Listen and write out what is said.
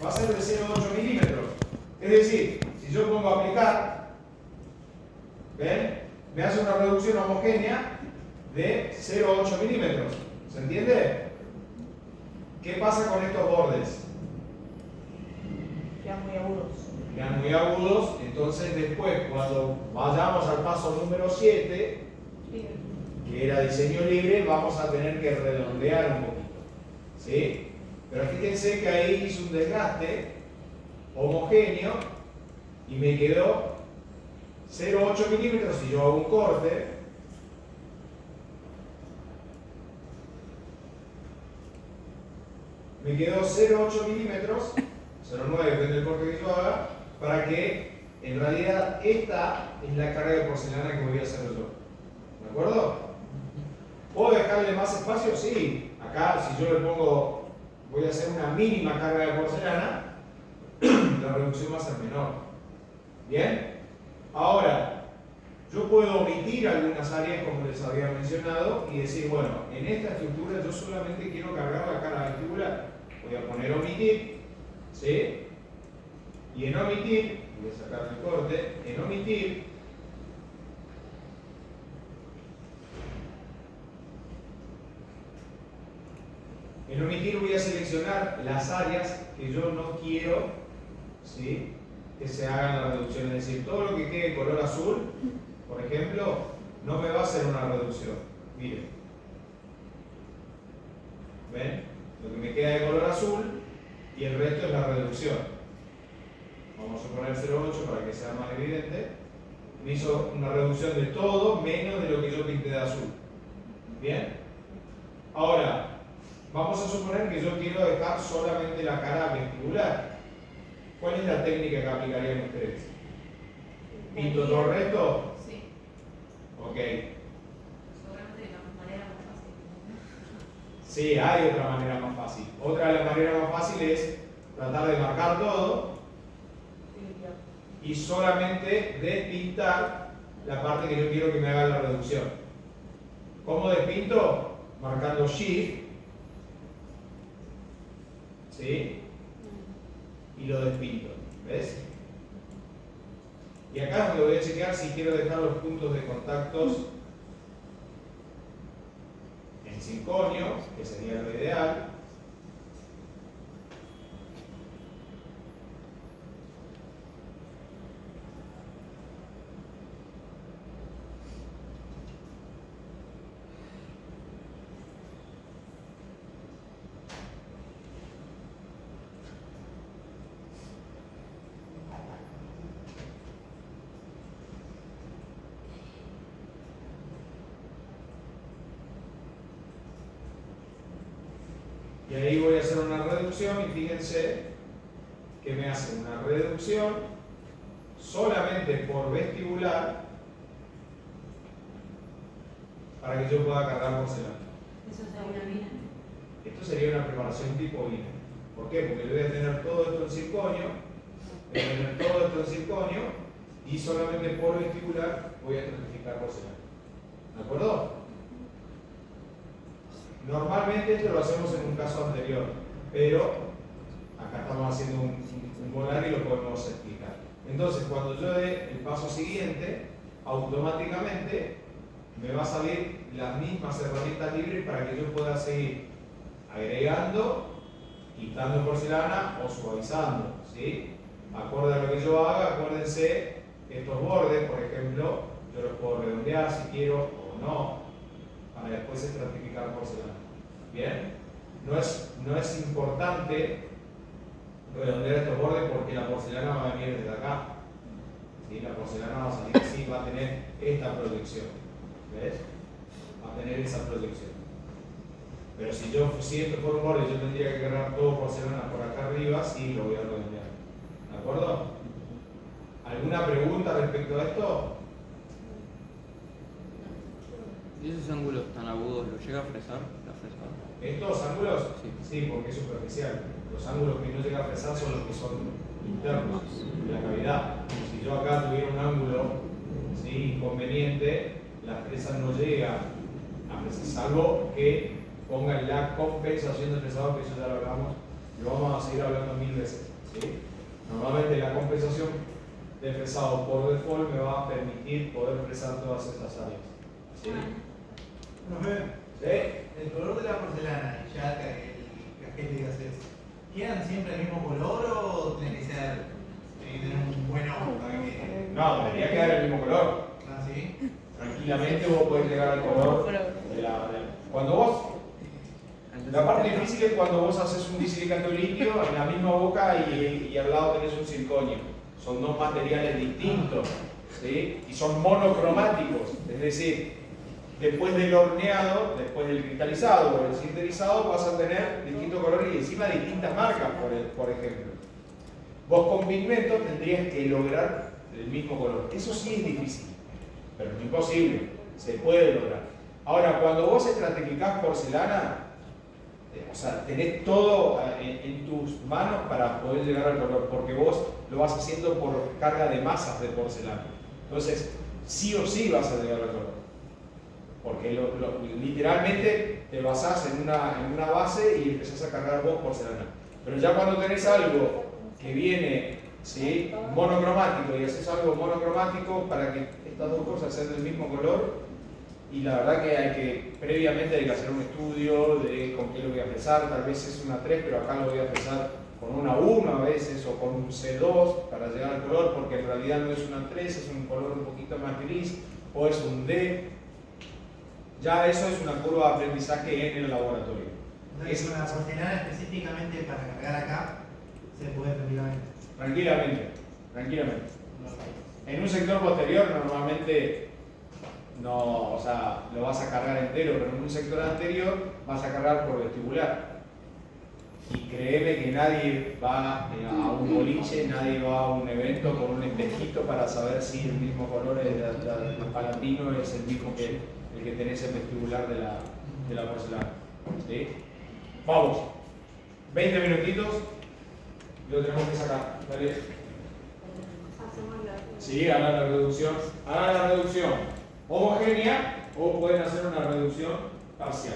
va a ser de 0,8 milímetros. Es decir, si yo pongo a aplicar, ¿ven? Me hace una reducción homogénea de 0,8 milímetros. ¿Se entiende? ¿Qué pasa con estos bordes? Quedan muy agudos. Quedan muy agudos, entonces después cuando vayamos al paso número 7, que era diseño libre, vamos a tener que redondear un poquito. ¿Sí? Pero fíjense que ahí hice un desgaste homogéneo y me quedó 0,8 milímetros. Si yo hago un corte, me quedó 0,8 milímetros, 0,9 depende del corte que yo haga, para que en realidad esta es la carga de porcelana que voy a hacer yo. ¿De acuerdo? ¿Puedo dejarle más espacio? Sí. Acá, si yo le pongo, voy a hacer una mínima carga de porcelana, la reducción va a ser menor. ¿Bien? Ahora, yo puedo omitir algunas áreas como les había mencionado y decir, bueno, en esta estructura yo solamente quiero cargar la cara vestibular. Voy a poner omitir, ¿sí? Y en omitir, voy a sacar el corte, en omitir, voy a seleccionar las áreas que yo no quiero, ¿sí?, que se hagan la reducción. Es decir, todo lo que quede color azul, por ejemplo, no me va a hacer una reducción. Miren. ¿Ven? Lo que me queda de color azul y el resto es la reducción. Vamos a poner 0,8 para que sea más evidente. Me hizo una reducción de todo menos de lo que yo pinté de azul. ¿Bien? Ahora, vamos a suponer que yo quiero dejar solamente la cara vestibular. ¿Cuál es la técnica que aplicarían ustedes? ¿Pinto todo el resto? Sí. Ok. Seguramente de la manera más fácil. Sí, hay otra manera más fácil. Otra de las maneras más fáciles es tratar de marcar todo y solamente despintar la parte que yo quiero que me haga la reducción. ¿Cómo despinto? Marcando Shift, ¿sí?, y lo despinto. ¿Ves? Y acá es donde voy a chequear si quiero dejar los puntos de contactos en circonio, que sería lo ideal. Y ahí voy a hacer una reducción y fíjense que me hace una reducción solamente por vestibular para que yo pueda cargar porcelana. Eso es una mina. Esto sería una preparación tipo vina. ¿Por qué? Porque yo voy a tener todo esto en circonio, y solamente por vestibular voy a estratificar porcelana. ¿De acuerdo? Normalmente esto lo hacemos en un caso anterior, pero acá estamos haciendo un volar y lo podemos explicar. Entonces, cuando yo dé el paso siguiente, automáticamente me va a salir las mismas herramientas libres para que yo pueda seguir agregando, quitando porcelana o suavizando, ¿sí? Acorde a lo que yo haga, acuérdense, estos bordes, por ejemplo, yo los puedo redondear si quiero o no, para después estratificar porcelana. ¿Bien? No es importante redondear estos bordes porque la porcelana va a venir desde acá. ¿Sí? La porcelana va a salir así, va a tener esta proyección. ¿Ves? Va a tener esa proyección. Pero si esto fuera un borde, yo tendría que cargar todo porcelana por acá arriba, sí lo voy a redondear. ¿De acuerdo? ¿Alguna pregunta respecto a esto? ¿Y esos ángulos tan agudos los llega a fresar? ¿Estos ángulos? Sí. Sí, porque es superficial. Los ángulos que no llega a fresar son los que son internos de la cavidad. Si yo acá tuviera un ángulo, ¿sí?, inconveniente, la fresa no llega a fresar, salvo que pongan la compensación del fresador, que eso ya lo hablamos, lo vamos a seguir hablando 1000 veces. veces. ¿Sí? Normalmente la compensación de fresado por default me va a permitir poder fresar todas estas áreas. ¿Sí? Profe, ¿Sí? el color de la porcelana y ya el cajete que haces, ¿quedan siempre el mismo color o tiene que ser, tiene que tener un buen ojo para que... No, debería quedar el mismo color. ¿Ah, sí? Tranquilamente vos podés llegar al color de cuando vos. La parte difícil es cuando vos haces un disilicato líquido en la misma boca y al lado tenés un circonio. Son dos materiales distintos, ¿sí? Y son monocromáticos, es decir, después del horneado, después del cristalizado o del sinterizado vas a tener distintos colores y encima distintas marcas, por ejemplo. Vos con pigmento tendrías que lograr el mismo color. Eso sí es difícil, pero no es imposible, se puede lograr. Ahora, cuando vos estratificás porcelana, o sea, tenés todo en tus manos para poder llegar al color, porque vos lo vas haciendo por carga de masas de porcelana. Entonces, sí o sí vas a llegar al color. Porque literalmente te basás en una base y empezás a cargar vos porcelana. Pero ya cuando tenés algo que viene, ¿sí?, monocromático y haces algo monocromático para que estas dos cosas sean del mismo color, y la verdad que previamente hay que hacer un estudio de con qué lo voy a fresar, tal vez es una 3, pero acá lo voy a fresar con una 1 a veces o con un C2 para llegar al color, porque en realidad no es una 3, es un color un poquito más gris, o es un D. Ya eso es una curva de aprendizaje en el laboratorio. Es una porcelana específicamente para cargar acá, se puede tranquilamente. Tranquilamente. En un sector posterior normalmente no, o sea, lo vas a cargar entero, pero en un sector anterior vas a cargar por vestibular. Y créeme que nadie va a un boliche, nadie va a un evento con un espejito para saber si el mismo color del palatino es el mismo que el que tenés en vestibular de la porcelana. ¿Sí? Vamos, 20 minutitos y lo tenemos que sacar. ¿Vale? Sí, hagan la reducción. Hagan la reducción homogénea o pueden hacer una reducción parcial.